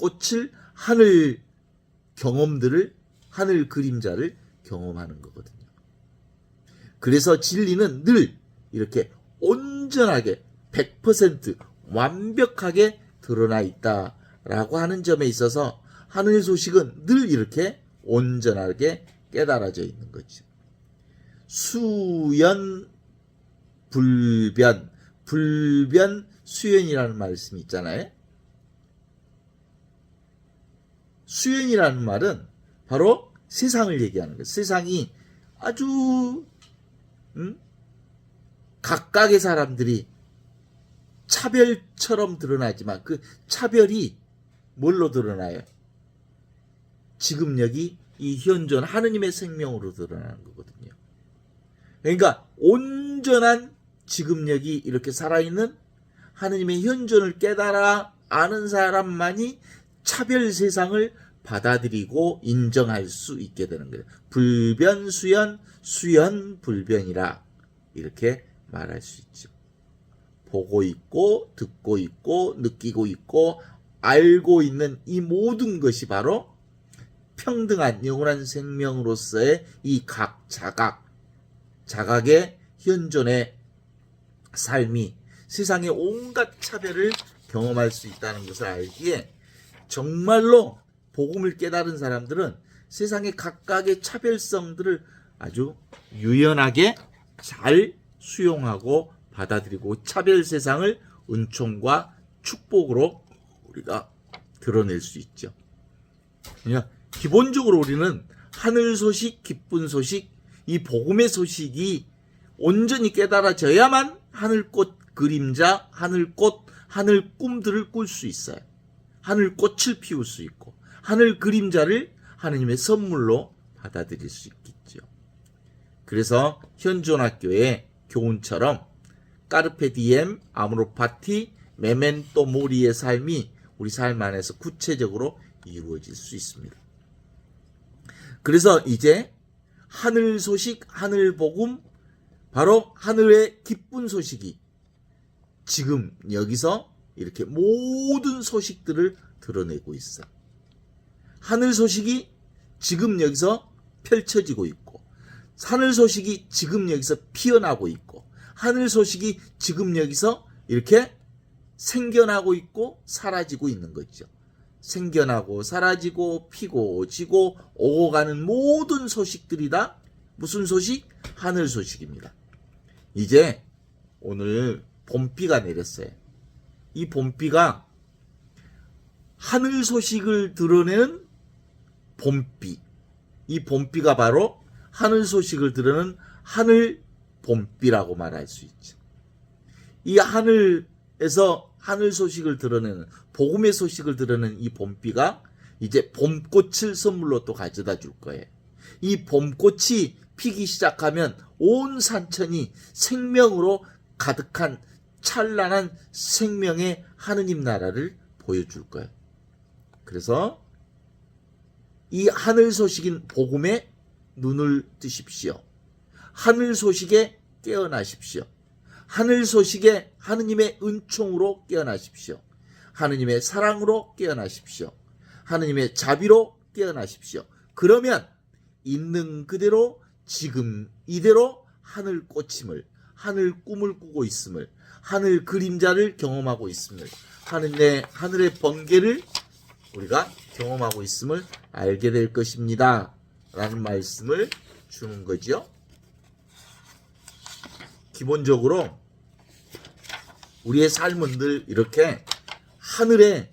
경험들을, 하늘 그림자를 경험하는 거거든요. 그래서 진리는 늘 이렇게 온전하게 100% 완벽하게 드러나 있다라고 하는 점에 있어서 하늘 소식은 늘 이렇게 온전하게 깨달아져 있는 거죠. 수연 불변, 불변 수연이라는 말씀이 있잖아요. 수연이라는 말은 바로 세상을 얘기하는 거예요. 세상이 아주 각각의 사람들이 차별처럼 드러나지만 그 차별이 뭘로 드러나요? 지금 여기 이 현존 하느님의 생명으로 드러나는 거거든요. 그러니까 온전한 지금력이 이렇게 살아있는 하느님의 현존을 깨달아 아는 사람만이 차별 세상을 받아들이고 인정할 수 있게 되는 거예요. 불변수연, 수연불변이라 이렇게 말할 수 있죠. 보고 있고 듣고 있고 느끼고 있고 알고 있는 이 모든 것이 바로 평등한 영원한 생명으로서의 이 각 자각의 현존의 삶이 세상의 온갖 차별을 경험할 수 있다는 것을 알기에 정말로 복음을 깨달은 사람들은 세상의 각각의 차별성들을 아주 유연하게 잘 수용하고 받아들이고 차별 세상을 은총과 축복으로 우리가 드러낼 수 있죠. 그러니까 기본적으로 우리는 하늘 소식, 기쁜 소식, 이 복음의 소식이 온전히 깨달아져야만 하늘꽃 그림자, 하늘꽃, 하늘 꿈들을 꿀 수 있어요. 하늘꽃을 피울 수 있고 하늘 그림자를 하느님의 선물로 받아들일 수 있겠죠. 그래서 현존학교의 교훈처럼 까르페 디엠, 아모르 파티, 메멘토 모리의 삶이 우리 삶 안에서 구체적으로 이루어질 수 있습니다. 그래서 이제 하늘 소식, 하늘 복음, 바로 하늘의 기쁜 소식이 지금 여기서 이렇게 모든 소식들을 드러내고 있어. 하늘 소식이 지금 여기서 펼쳐지고 있고, 하늘 소식이 지금 여기서 피어나고 있고, 하늘 소식이 지금 여기서 이렇게 생겨나고 있고 사라지고 있는 거죠. 생겨나고 사라지고 피고 지고 오고 가는 모든 소식들이 다 무슨 소식? 하늘 소식입니다. 이제 오늘 봄비가 내렸어요. 이 봄비가 하늘 소식을 드러내는 봄비. 이 봄비가 바로 하늘 소식을 드러내는 하늘 봄비라고 말할 수 있죠. 이 하늘에서 하늘 소식을 드러내는, 복음의 소식을 드러내는 이 봄비가 이제 봄꽃을 선물로 또 가져다 줄 거예요. 이 봄꽃이 피기 시작하면 온 산천이 생명으로 가득한 찬란한 생명의 하느님 나라를 보여줄 거예요. 그래서 이 하늘 소식인 복음에 눈을 뜨십시오. 하늘 소식에 깨어나십시오. 하늘 소식에 하느님의 은총으로 깨어나십시오. 하느님의 사랑으로 깨어나십시오. 하느님의 자비로 깨어나십시오. 그러면 있는 그대로 지금 이대로 하늘 꽂힘을, 하늘 꿈을 꾸고 있음을, 하늘 그림자를 경험하고 있음을, 하늘의 번개를 우리가 경험하고 있음을 알게 될 것입니다. 라는 말씀을 주는 거죠. 기본적으로 우리의 삶은 늘 이렇게 하늘의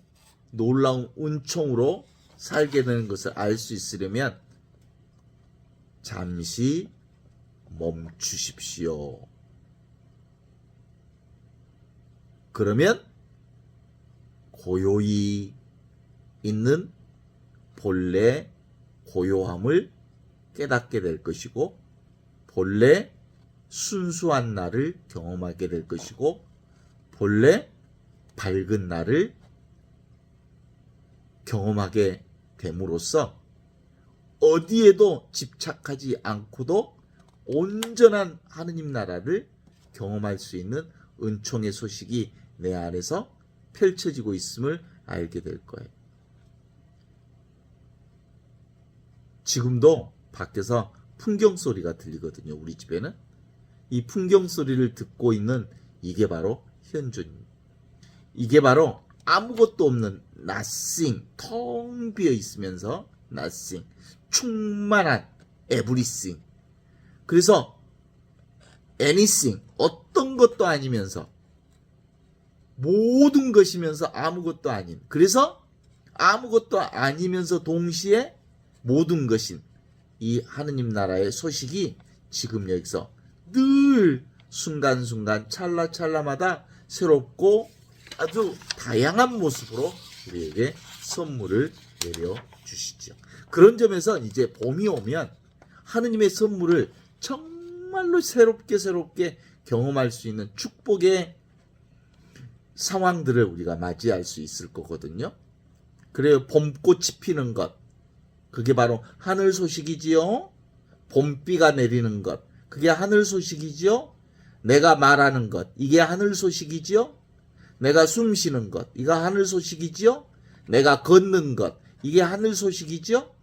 놀라운 은총으로 살게 되는 것을 알 수 있으려면 잠시 멈추십시오. 그러면 고요히 있는 본래 고요함을 깨닫게 될 것이고, 본래 순수한 나를 경험하게 될 것이고, 본래 밝은 나를 경험하게 됨으로써 어디에도 집착하지 않고도 온전한 하느님 나라를 경험할 수 있는 은총의 소식이 내 안에서 펼쳐지고 있음을 알게 될 거예요. 지금도 밖에서 풍경 소리가 들리거든요. 우리 집에는. 이 풍경 소리를 듣고 있는 이게 바로 현존입니다. 이게 바로 아무것도 없는 nothing, 텅 비어 있으면서 nothing, 충만한 everything. 그래서 anything, 어떤 것도 아니면서 모든 것이면서 아무것도 아닌, 그래서 아무것도 아니면서 동시에 모든 것인 이 하느님 나라의 소식이 지금 여기서 늘 순간순간 찰나찰나마다 새롭고 아주 다양한 모습으로 우리에게 선물을 내려주시죠. 그런 점에서 이제 봄이 오면 하느님의 선물을 정말로 새롭게 경험할 수 있는 축복의 상황들을 우리가 맞이할 수 있을 거거든요. 그래요. 봄꽃이 피는 것, 그게 바로 하늘 소식이지요. 봄비가 내리는 것, 그게 하늘 소식이지요. 내가 말하는 것, 이게 하늘 소식이지요. 내가 숨 쉬는 것, 이거 하늘 소식이지요. 내가 걷는 것, 이게 하늘 소식이지요.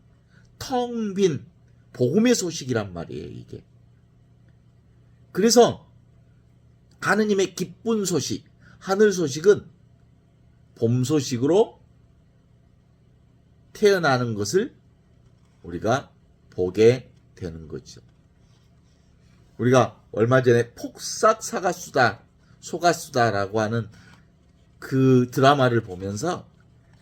텅 빈 복음의 소식이란 말이에요, 이게. 그래서 하느님의 기쁜 소식, 하늘 소식은 봄 소식으로 태어나는 것을 우리가 보게 되는 거죠. 우리가 얼마 전에 폭삭 속았수다라고 하는 그 드라마를 보면서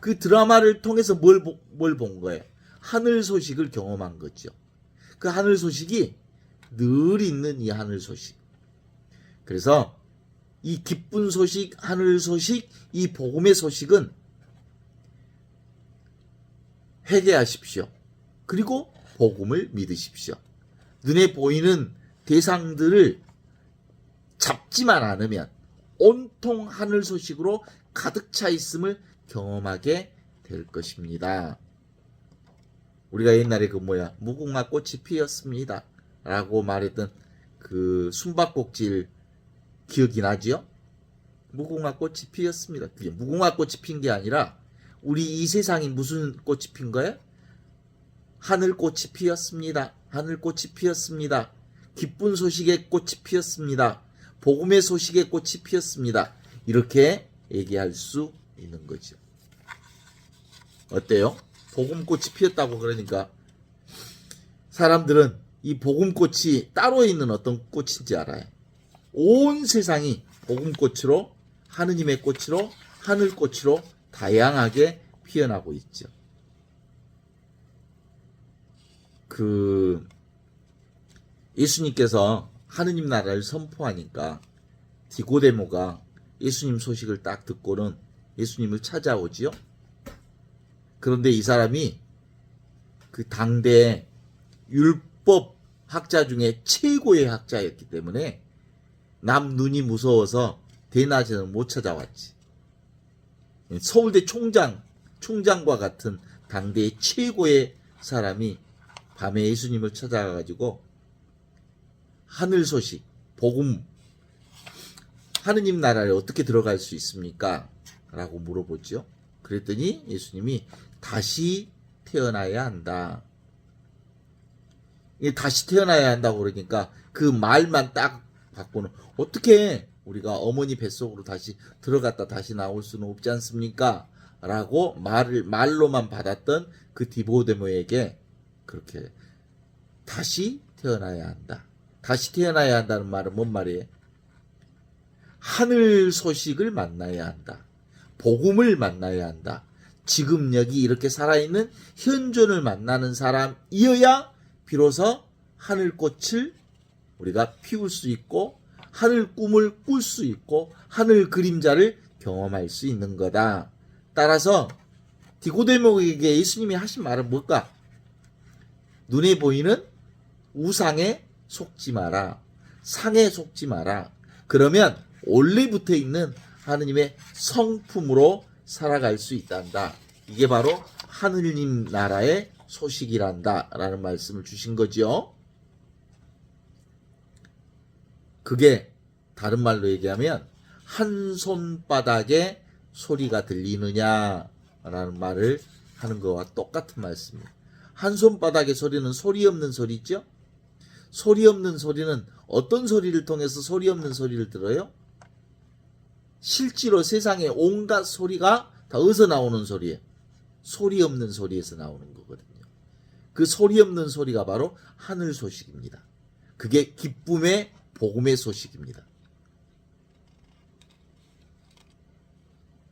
그 드라마를 통해서 뭘 본 거예요? 하늘 소식을 경험한 거죠. 그 하늘 소식이 늘 있는 이 하늘 소식. 그래서 이 기쁜 소식, 하늘 소식, 이 복음의 소식은 회개하십시오. 그리고 복음을 믿으십시오. 눈에 보이는 대상들을 잡지만 않으면, 온통 하늘 소식으로 가득 차 있음을 경험하게 될 것입니다. 우리가 옛날에 무궁화 꽃이 피었습니다 라고 말했던 그 숨바꼭질 기억이 나지요? 무궁화 꽃이 피었습니다. 그게 무궁화 꽃이 핀 게 아니라 우리 이 세상이 무슨 꽃이 핀 거예요? 하늘꽃이 피었습니다. 하늘꽃이 피었습니다. 기쁜 소식의 꽃이 피었습니다. 복음의 소식의 꽃이 피었습니다. 이렇게 얘기할 수 있는 거죠. 어때요? 복음꽃이 피었다고 그러니까 사람들은 이 복음꽃이 따로 있는 어떤 꽃인지 알아요. 온 세상이 복음꽃으로, 하느님의 꽃으로, 하늘꽃으로 다양하게 피어나고 있죠. 예수님께서 하느님 나라를 선포하니까 디고데모가 예수님 소식을 딱 듣고는 예수님을 찾아오지요. 그런데 이 사람이 그 당대 율법 학자 중에 최고의 학자였기 때문에 남 눈이 무서워서 대낮에는 못 찾아왔지. 서울대 총장과 같은 당대의 최고의 사람이 밤에 예수님을 찾아가가지고 하늘 소식, 복음, 하느님 나라에 어떻게 들어갈 수 있습니까? 라고 물어보죠. 그랬더니 예수님이 다시 태어나야 한다. 다시 태어나야 한다고 그러니까 그 말만 딱 바꾸는, 어떻게 우리가 어머니 뱃속으로 다시 들어갔다 다시 나올 수는 없지 않습니까? 라고 말로만 받았던 그 디고데모에게 그렇게 다시 태어나야 한다. 다시 태어나야 한다는 말은 뭔 말이에요? 하늘 소식을 만나야 한다. 복음을 만나야 한다. 지금 여기 이렇게 살아있는 현존을 만나는 사람이어야 비로소 하늘꽃을 우리가 피울 수 있고 하늘 꿈을 꿀 수 있고 하늘 그림자를 경험할 수 있는 거다. 따라서 디고데모에게 예수님이 하신 말은 뭘까? 눈에 보이는 우상에 속지 마라. 상에 속지 마라. 그러면 원래 붙어 있는 하느님의 성품으로 살아갈 수 있단다. 이게 바로 하느님 나라의 소식이란다 라는 말씀을 주신 거죠. 그게 다른 말로 얘기하면 한 손바닥에 소리가 들리느냐 라는 말을 하는 것과 똑같은 말씀입니다. 한 손바닥의 소리는 소리 없는 소리죠. 소리 없는 소리는 어떤 소리를 통해서 소리 없는 소리를 들어요? 실제로 세상에 온갖 소리가 다 어디서 나오는 소리예요? 소리 없는 소리에서 나오는 거거든요. 그 소리 없는 소리가 바로 하늘 소식입니다. 그게 기쁨의 복음의 소식입니다.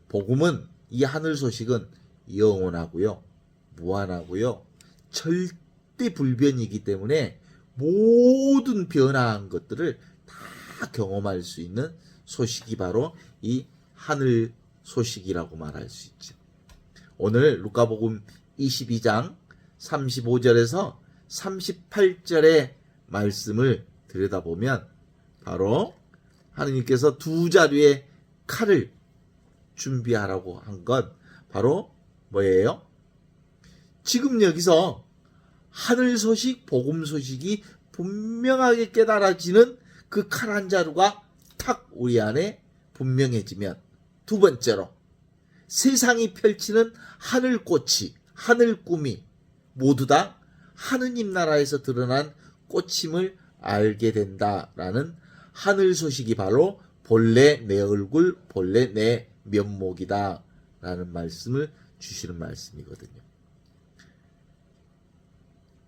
복음은, 이 하늘 소식은 영원하고요, 무한하고요, 절대 불변이기 때문에 모든 변화한 것들을 다 경험할 수 있는 소식이 바로 이 하늘 소식이라고 말할 수 있죠. 오늘 루카복음 22장 35절에서 38절의 말씀을 들여다보면 바로 하느님께서 두 자루의 칼을 준비하라고 한 건 바로 뭐예요? 지금 여기서 하늘 소식, 복음 소식이 분명하게 깨달아지는 그 칼 한 자루가 탁 우리 안에 분명해지면, 두 번째로 세상이 펼치는 하늘꽃이, 하늘 꿈이 모두 다 하느님 나라에서 드러난 꽃임을 알게 된다라는 하늘 소식이 바로 본래 내 얼굴, 본래 내 면목이다 라는 말씀을 주시는 말씀이거든요.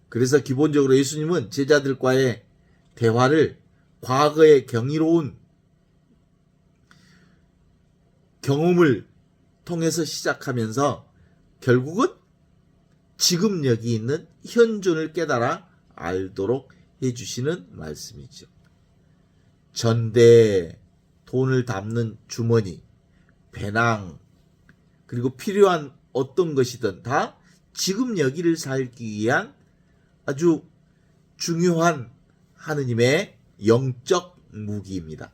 그래서 기본적으로 예수님은 제자들과의 대화를 과거의 경이로운 경험을 통해서 시작하면서 결국은 지금 여기 있는 현존을 깨달아 알도록 해주시는 말씀이죠. 전대, 돈을 담는 주머니, 배낭, 그리고 필요한 어떤 것이든 다 지금 여기를 살기 위한 아주 중요한 하느님의 영적 무기입니다.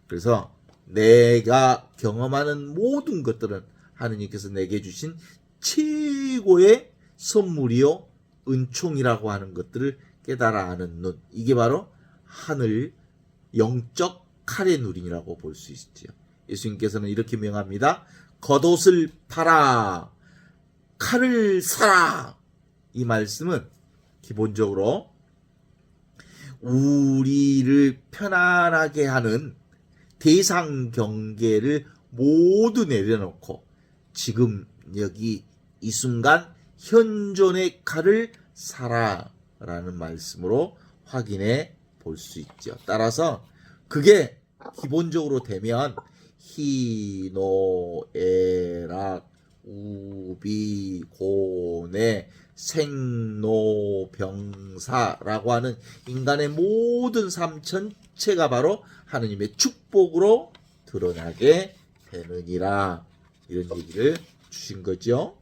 그래서 내가 경험하는 모든 것들은 하느님께서 내게 주신 최고의 선물이요 은총이라고 하는 것들을 깨달아 아는 눈. 이게 바로 하늘 영적 칼의 누린이라고 볼 수 있지요. 예수님께서는 이렇게 명합니다. 겉옷을 팔아 칼을 사라. 이 말씀은 기본적으로 우리를 편안하게 하는 대상 경계를 모두 내려놓고 지금 여기 이 순간 현존의 칼을 사라라는 말씀으로 확인해 볼 수 있죠. 따라서 그게 기본적으로 되면 희노애락 우비고내 생로병사라고 하는 인간의 모든 삶 전체가 바로 하느님의 축복으로 드러나게 되느니라. 이런 얘기를 주신 거죠.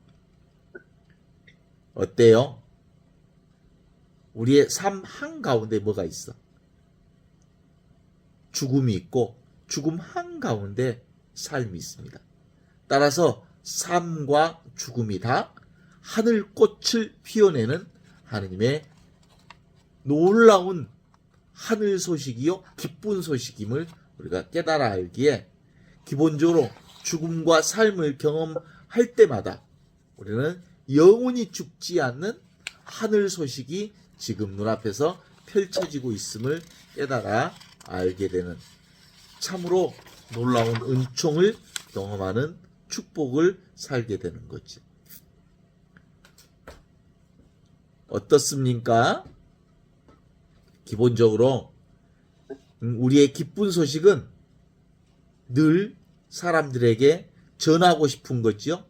어때요? 우리의 삶 한가운데 뭐가 있어? 죽음이 있고 죽음 한가운데 삶이 있습니다. 따라서 삶과 죽음이 다 하늘꽃을 피워내는 하느님의 놀라운 하늘 소식이요 기쁜 소식임을 우리가 깨달아 알기에 기본적으로 죽음과 삶을 경험할 때마다 우리는 영원히 죽지 않는 하늘 소식이 지금 눈앞에서 펼쳐지고 있음을 깨달아 알게 되는 참으로 놀라운 은총을 경험하는 축복을 살게 되는 거지. 어떻습니까? 기본적으로 우리의 기쁜 소식은 늘 사람들에게 전하고 싶은 거죠.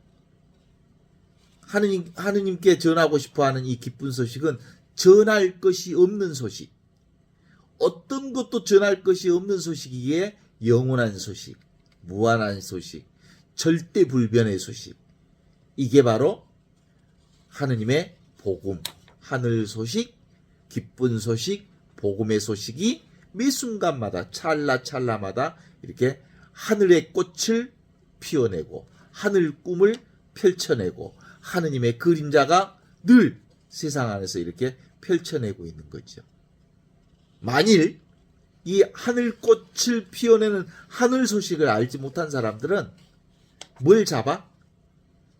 하느님께 전하고 싶어 하는 이 기쁜 소식은 전할 것이 없는 소식. 어떤 것도 전할 것이 없는 소식이기에 영원한 소식, 무한한 소식, 절대 불변의 소식. 이게 바로 하느님의 복음, 하늘 소식, 기쁜 소식, 복음의 소식이 매 순간마다 찰나찰나마다 이렇게 하늘의 꽃을 피워내고 하늘 꿈을 펼쳐내고 하느님의 그림자가 늘 세상 안에서 이렇게 펼쳐내고 있는 거죠. 만일 이 하늘꽃을 피워내는 하늘 소식을 알지 못한 사람들은 뭘 잡아?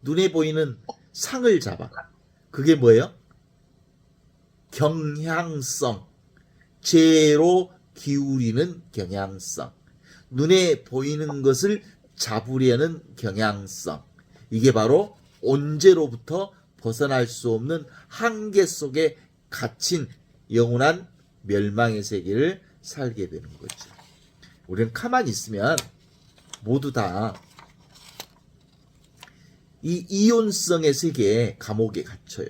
눈에 보이는 상을 잡아. 그게 뭐예요? 경향성. 죄로 기울이는 경향성. 눈에 보이는 것을 잡으려는 경향성. 이게 바로 온죄로부터 벗어날 수 없는 한계 속에 갇힌 영원한 멸망의 세계를 살게 되는 거죠. 우리는 가만히 있으면 모두 다 이 이온성의 세계에 감옥에 갇혀요.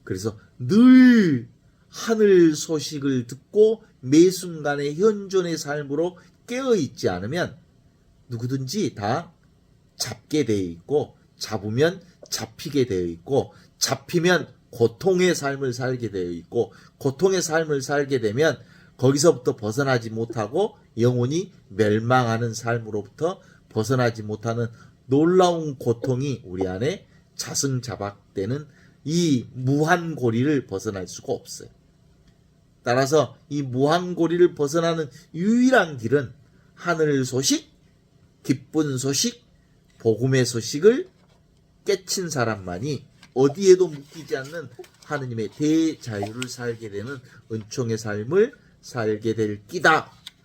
그래서 늘 하늘 소식을 듣고 매 순간의 현존의 삶으로 깨어있지 않으면 누구든지 다 잡게 되어 있고 잡으면 잡히게 되어 있고 잡히면 고통의 삶을 살게 되어 있고 고통의 삶을 살게 되면 거기서부터 벗어나지 못하고 영원히 멸망하는 삶으로부터 벗어나지 못하는 놀라운 고통이 우리 안에 자승자박되는 이 무한고리를 벗어날 수가 없어요. 따라서 이 무한고리를 벗어나는 유일한 길은 하늘 소식, 기쁜 소식, 복음의 소식을 깨친 사람만이 어디에도 묶이지 않는 하느님의 대자유를 살게 되는 은총의 삶을 살게 될 끼다.